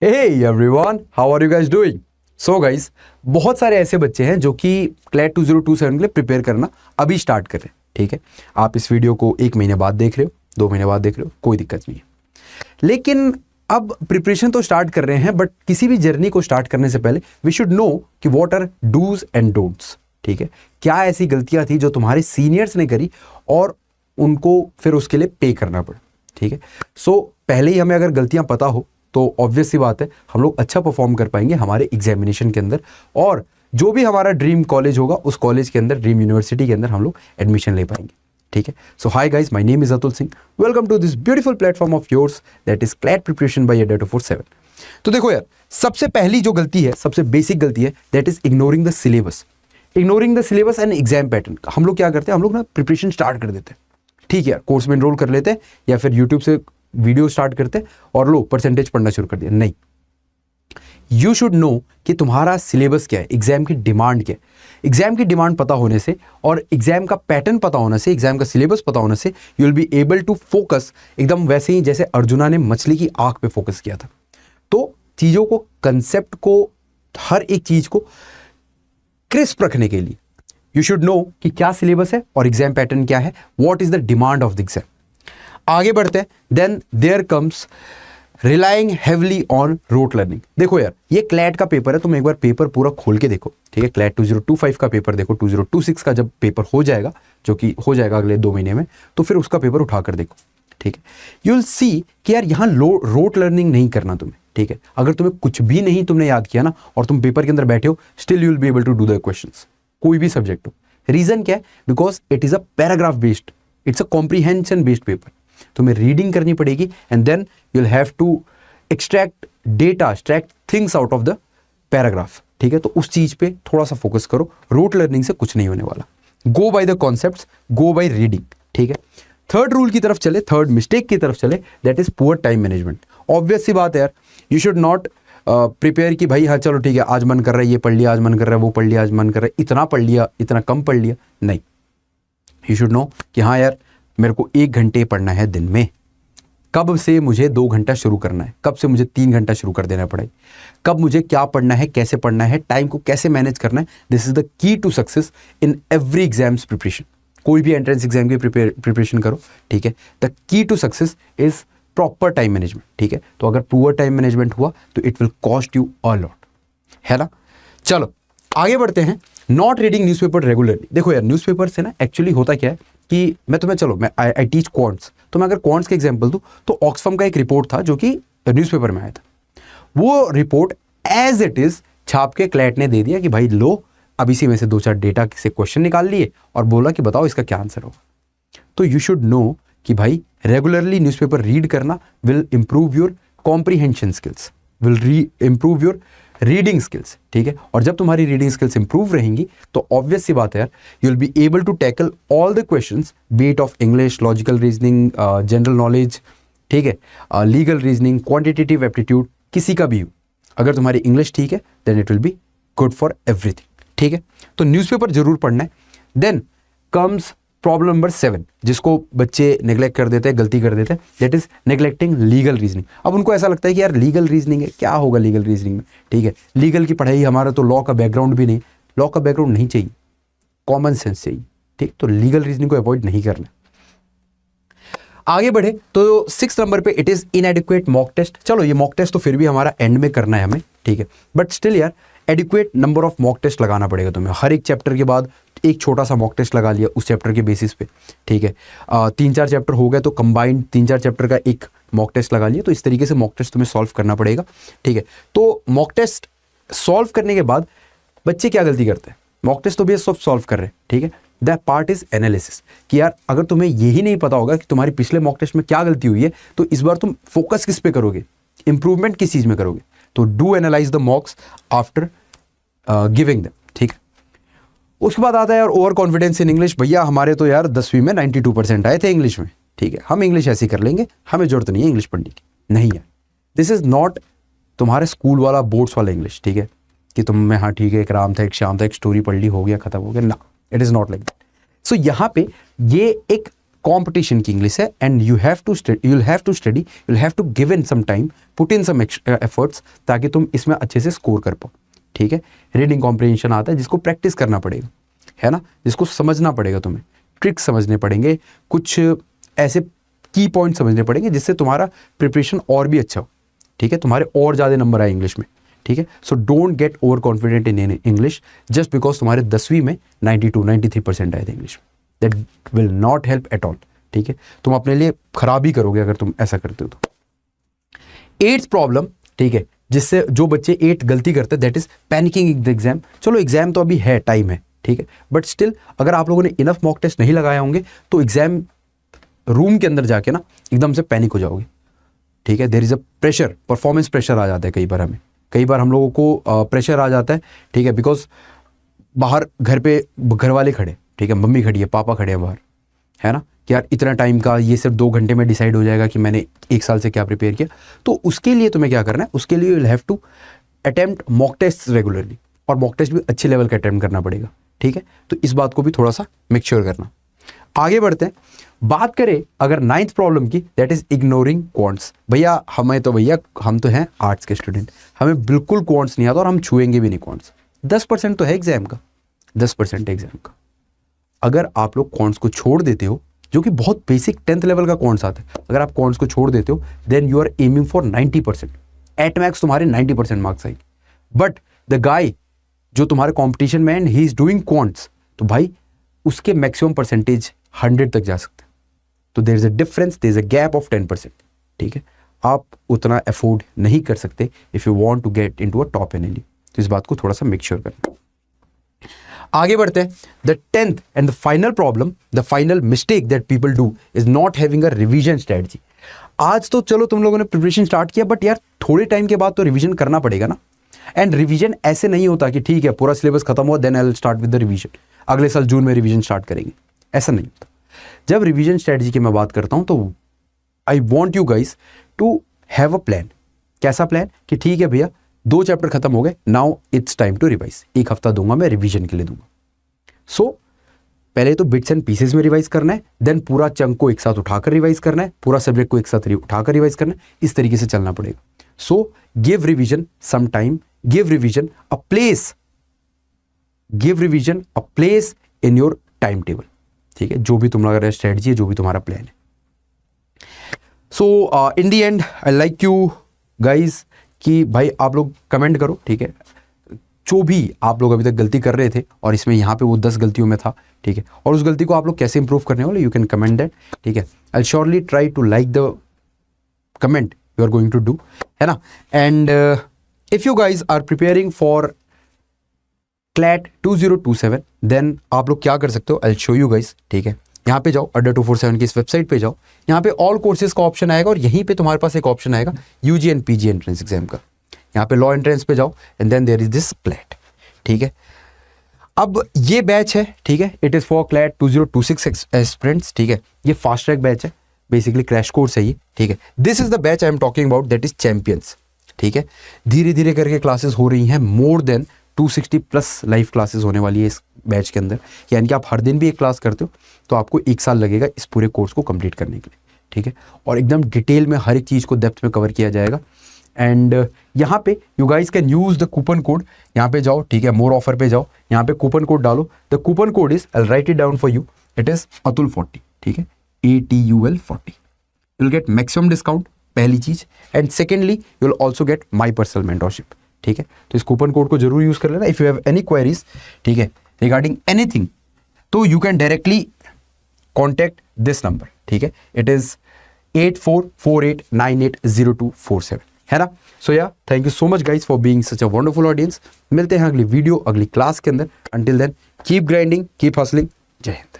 Hey everyone, how are you guys doing? So guys, बहुत सारे ऐसे बच्चे हैं जो कि क्लैट 2027 के लिए प्रिपेयर करना अभी स्टार्ट कर रहे हैं। ठीक है, आप इस वीडियो को 1 महीने बाद देख रहे हो, 2 महीने बाद देख रहे हो, कोई दिक्कत नहीं है। लेकिन अब प्रिपरेशन तो स्टार्ट कर रहे हैं, बट किसी भी जर्नी को स्टार्ट करने से पहले वी शुड नो कि what are dos and don'ts. ठीक है, क्या ऐसी गलतियां थी जो तुम्हारे सीनियर्स ने करी और उनको फिर उसके लिए पे करना पड़ा। ठीक है, सो पहले ही हमें अगर गलतियां पता हो तो ऑब्वियस सी बात है हम लोग अच्छा परफॉर्म कर पाएंगे हमारे एग्जामिनेशन के अंदर, और जो भी हमारा ड्रीम कॉलेज होगा उस कॉलेज के अंदर, ड्रीम यूनिवर्सिटी के अंदर हम लोग एडमिशन ले पाएंगे। ठीक है, so hi guys, my name is Atul Singh, welcome to this beautiful platform of yours that is CLAT preparation by Adda 247। तो देखो यार, सबसे पहली जो गलती है, सबसे बेसिक गलती है, that is ignoring the syllabus. Ignoring the syllabus and exam pattern. हम लोग क्या करते हैं, हम लोग ना प्रिपरेशन स्टार्ट कर देते हैं। ठीक है, कोर्स में एनरोल कर लेते हैं या फिर यूट्यूब से वीडियो स्टार्ट करते और लो परसेंटेज पढ़ना शुरू कर दिया। नहीं, यू शुड नो कि तुम्हारा सिलेबस क्या है, एग्जाम की डिमांड क्या है। एग्जाम की डिमांड पता होने से और एग्जाम का पैटर्न पता होने से, एग्जाम का सिलेबस पता होने से you will be able to focus एकदम वैसे ही जैसे अर्जुना ने मछली की आंख पे फोकस किया था। तो चीजों को, कंसेप्ट को, हर एक चीज को क्रिस्प रखने के लिए यू शुड नो कि क्या सिलेबस है और एग्जाम पैटर्न क्या है, what is the demand of the exam. आगे बढ़ते हैं, then there comes relying heavily on rote learning. देखो यार, ये क्लैट का पेपर है, तुम एक बार पेपर पूरा खोल के देखो। ठीक है, क्लैट 2025 का पेपर देखो, 2026 का जब पेपर हो जाएगा, जो कि हो जाएगा अगले 2 महीने में, तो फिर उसका पेपर उठाकर देखो। ठीक है, यू विल सी कि यार यहाँ रोट लर्निंग नहीं करना तुम्हें। ठीक है, अगर तुम्हें कुछ भी नहीं तुमने याद किया ना और तुम पेपर के अंदर बैठे हो, still you will be able to do the questions, कोई भी सब्जेक्ट हो। रीजन क्या है? Because it is a paragraph based, it's a comprehension based paper. तुम्हें रीडिंग करनी पड़ेगी and then you will have to extract data, extract things out of the paragraph. ठीक है, तो उस चीज पे थोड़ा सा फोकस करो। रोट लर्निंग से कुछ नहीं होने वाला। Go by the concepts, go by reading. ठीक है, थर्ड रूल की तरफ चले, थर्ड मिस्टेक की तरफ चले, that is poor time management. Obvious सी बात है यार, यू शुड नॉट प्रिपेयर कि भाई हाँ चलो ठीक है, आज मन कर रहा है ये पढ़ लिया, आज मन कर रहा है वो पढ़ लिया, आज मन कर रहा है इतना पढ़ लिया, इतना कम पढ़ लिया। नहीं, यू शुड नो कि हाँ यार, मेरे को 1 घंटे पढ़ना है दिन में, कब से मुझे 2 घंटा शुरू करना है, कब से मुझे 3 घंटा शुरू कर देना पड़े, कब मुझे क्या पढ़ना है, कैसे पढ़ना है, टाइम को कैसे मैनेज करना है। This is the key to success in every exams preparation. कोई भी एंट्रेंस एग्जाम की प्रिपरेशन करो। ठीक है, the key to success is proper time management. ठीक है, तो अगर पुअर टाइम मैनेजमेंट हुआ तो it will cost you a lot, है ना। चलो आगे बढ़ते हैं। Not reading newspaper regularly. देखो यार, न्यूज़पेपर से ना एक्चुअली होता क्या है कि मैं आई टीच क्वांट्स, तो मैं अगर क्वांट्स का एग्जांपल दूं तो ऑक्सफैम का एक रिपोर्ट था जो कि न्यूज़पेपर में आया था। वो रिपोर्ट एज इट इज छाप के क्लैट ने दे दिया कि भाई लो, अब इसी में से 2-4 डेटा से क्वेश्चन निकाल लिए और बोला कि बताओ इसका क्या आंसर होगा। तो यू शुड नो कि भाई रेगुलरली न्यूज़पेपर रीड करना will improve your comprehension skills, will improve your reading skills. ठीक है, और जब तुम्हारी रीडिंग स्किल्स इंप्रूव रहेंगी तो ऑब्वियस सी बात है यार, you will be able to tackle all the questions, be it of English, logical reasoning, general knowledge, ठीक है, लीगल रीजनिंग, क्वांटिटेटिव एप्टीट्यूड, किसी का भी हो। अगर तुम्हारी इंग्लिश ठीक है then it will be good for everything. ठीक है, तो न्यूज़पेपर जरूर पढ़ना है। देन कम्स प्रॉब्लम नंबर 7, जिसको बच्चे नेग्लेक्ट कर देते हैं, गलती कर देते हैं, that is neglecting legal reasoning. अब उनको ऐसा लगता है कि यार लीगल रीजनिंग है, क्या होगा लीगल रीजनिंग में। ठीक है, लीगल की पढ़ाई, हमारा तो लॉ का बैकग्राउंड भी नहीं, लॉ का बैकग्राउंड नहीं चाहिए, कॉमन सेंस चाहिए। ठीक, तो लीगल रीजनिंग को अवॉइड नहीं करना। आगे बढ़े तो 6 नंबर पे it is inadequate mock test. चलो ये मॉक टेस्ट तो फिर भी हमारा एंड में करना है हमें, ठीक है, बट स्टिल यार adequate number of mock test लगाना पड़ेगा तुम्हें। हर एक चैप्टर के बाद एक छोटा सा मॉक टेस्ट लगा लिया उस चैप्टर के बेसिस पे। ठीक है, 3-4 चैप्टर हो गए तो कंबाइंड 3-4 चैप्टर का एक मॉक टेस्ट लगा लिया। तो इस तरीके से मॉक टेस्ट तुम्हें सॉल्व करना पड़ेगा। ठीक है, तो मॉक टेस्ट सॉल्व करने के बाद बच्चे क्या गलती करते हैं, मॉक टेस्ट तो भी सब सॉल्व कर रहे हैं। ठीक है, दैट पार्ट इज एनालिसिस, कि यार अगर तुम्हें यही नहीं पता होगा कि तुम्हारी पिछले मॉक टेस्ट में क्या गलती हुई है, तो इस बार तुम फोकस किस पे करोगे, इंप्रूवमेंट किस चीज में करोगे। तो do analyse the मॉक्स after giving them. ठीक है, उसके बाद आता है यार ओवर कॉन्फिडेंस इन इंग्लिश। भैया हमारे तो यार 10वीं में 92% आए थे इंग्लिश में। ठीक है, हम इंग्लिश ऐसे कर लेंगे, हमें जरूरत नहीं है इंग्लिश पढ़ने की। नहीं है, दिस इज नॉट तुम्हारे स्कूल वाला, बोर्ड्स वाला इंग्लिश। ठीक है, कि तुम में हाँ ठीक है, एक राम था, एक श्याम था, एक स्टोरी पढ़ ली, हो गया, खत्म हो गया। ना, it is not like that. So यहाँ पे ये एक कंपटीशन की इंग्लिश है and you have to study, you will have to give in some time, put in some efforts, ताकि तुम इसमें अच्छे से स्कोर कर पाओ, ठीक है। रीडिंग कॉम्प्रिहेंशन आता है जिसको प्रैक्टिस करना पड़ेगा, है ना, जिसको समझना पड़ेगा, तुम्हें ट्रिक्स समझने पड़ेंगे, कुछ ऐसे की पॉइंट समझने पड़ेंगे जिससे तुम्हारा प्रिपरेशन और भी अच्छा हो, ठीक है, तुम्हारे और ज़्यादा नंबर आए इंग्लिश में, ठीक है। So don't get over confident in English just because तुम्हारे 10वीं में 93% आए थे इंग्लिश में, that will not help at all, ठीक है। तुम अपने लिए खराब ही करोगे अगर तुम ऐसा करते हो तो। 8th प्रॉब्लम, ठीक है, जिससे जो बच्चे 8 गलती करते हैं, that is panicking in the exam. चलो एग्जाम तो अभी है, टाइम है, ठीक है, बट स्टिल अगर आप लोगों ने इनफ मॉक टेस्ट नहीं लगाए होंगे तो एग्जाम रूम के अंदर जाके ना एकदम से पैनिक हो जाओगे, ठीक है। There is a pressure, performance pressure आ जाता है कई बार हम लोगों को प्रेशर आ जाता है, ठीक है, बिकॉज बाहर घर पे घर वाले खड़े, ठीक है, मम्मी खड़ी है, पापा खड़े हैं बाहर, है ना, कि यार इतना टाइम का, ये सिर्फ 2 घंटे में डिसाइड हो जाएगा कि मैंने 1 साल से क्या प्रिपेयर किया। तो उसके लिए तुम्हें क्या करना है, उसके लिए you will have to attempt mock test regularly, और मॉक टेस्ट भी अच्छे लेवल का अटेम्प्ट करना पड़ेगा, ठीक है। तो इस बात को भी थोड़ा सा मेक श्योर करना। आगे बढ़ते हैं, बात करें अगर 9th प्रॉब्लम की, दैट इज इग्नोरिंग क्वांट्स। भैया हम तो हैं आर्ट्स के स्टूडेंट, हमें बिल्कुल क्वांट्स नहीं आता और हम छुएंगे भी नहीं क्वांट्स। 10% तो है एग्जाम का, 10% एग्जाम का। अगर आप लोग क्वांट्स को छोड़ देते हो, जो कि बहुत बेसिक 10th लेवल का क्वांट्स आता है, अगर आप क्वांट्स को छोड़ देते हो then you are aiming for 90%, at max तुम्हारे 90% मार्क्स आएंगे। बट द गाय जो तुम्हारे कॉम्पिटिशन में and he is doing quants, तो भाई उसके मैक्सिमम परसेंटेज 100 तक जा सकते हैं। तो there is a difference, there is a gap of 10%, ठीक है। आप उतना अफोर्ड नहीं कर सकते if you want to get into a top NLU. तो इस बात को थोड़ा सा मेक श्योर करना। आगे बढ़ते हैं, the 10th and the final problem, the final mistake that people do is not having a revision strategy. आज तो चलो तुम लोगों ने प्रिपरेशन स्टार्ट किया, बट यार थोड़े टाइम के बाद तो रिवीजन करना पड़ेगा ना। एंड रिवीजन ऐसे नहीं होता कि ठीक है पूरा सिलेबस खत्म हुआ then I will start with the revision, अगले साल जून में रिवीजन स्टार्ट करेंगे, ऐसा नहीं होता। जब रिवीजन स्ट्रेटजी की मैं बात करता हूं तो I want you guys to have a plan. कैसा प्लान कि ठीक है भैया 2 चैप्टर खत्म हो गए, now it's time to revise. 1 हफ्ता दूंगा मैं रिवीजन के लिए दूंगा। सो पहले तो बिट्स एंड पीसेस में रिवाइज करना है, देन पूरा चंक को एक साथ उठाकर रिवाइज करना है, पूरा सब्जेक्ट को एक साथ उठाकर रिवाइज करना है। इस तरीके से चलना पड़ेगा। So give revision some time, give revision a place, give revision a place in your time table, ठीक है, जो भी तुम्हारा स्ट्रेटजी है, जो भी तुम्हारा प्लान है। So in the end I like you guys कि भाई आप लोग कमेंट करो, ठीक है, जो भी आप लोग अभी तक गलती कर रहे थे और इसमें यहाँ पे वो 10 गलतियों में था, ठीक है, और उस गलती को आप लोग कैसे इंप्रूव करने वाले, यू कैन कमेंट दैट, ठीक है। I surely try to like the comment you are going to do, है ना। And if you guys are preparing for CLAT 2027 then आप लोग क्या कर सकते हो, आई शो यू गाइज, ठीक है। यहाँ पे जाओ, अड्डा 247 की इस वेबसाइट पे जाओ, यहाँ पे ऑल कोर्सेज का ऑप्शन आएगा और यहीं पे तुम्हारे पास एक ऑप्शन आएगा UG and PG entrance exam का। यहाँ पे लॉ एंट्रेंस पे जाओ and then there is this CLAT, ठीक है। अब ये बैच है, ठीक है, it is for CLAT 2026 aspirants, ठीक है। ये फास्ट ट्रैक बैच है, बेसिकली क्रैश कोर्स है ये, ठीक है। This is the batch I am talking about, that is champions, ठीक है। धीरे धीरे करके क्लासेस हो रही हैं, मोर देन 260+ लाइव क्लासेस होने वाली है इस बैच के अंदर, यानी कि आप हर दिन भी एक क्लास करते हो तो आपको 1 साल लगेगा इस पूरे कोर्स को कंप्लीट करने के लिए, ठीक है। और एकदम डिटेल में हर एक चीज़ को डेप्थ में कवर किया जाएगा। एंड यहाँ पे you guys can use the coupon code, यहाँ पे जाओ, ठीक है, मोर ऑफर पे जाओ, यहाँ पे कूपन कोड डालो। The coupon code is, I right it down for you, it is ATUL40, ठीक है, ATUL40। You will get maximum discount, पहली चीज, and secondly you will also get my personal mentorship, ठीक है। तो इस कूपन कोड को जरूर यूज कर लेना। If you have any queries, ठीक है, रिगार्डिंग एनीथिंग, तो you can directly contact this number, ठीक है, इट इज 8448980247, है ना। So yeah thank you so much guys for being such a wonderful audience. मिलते हैं अगली वीडियो, अगली क्लास के अंदर। Until then keep grinding, keep hustling. जय हिंद।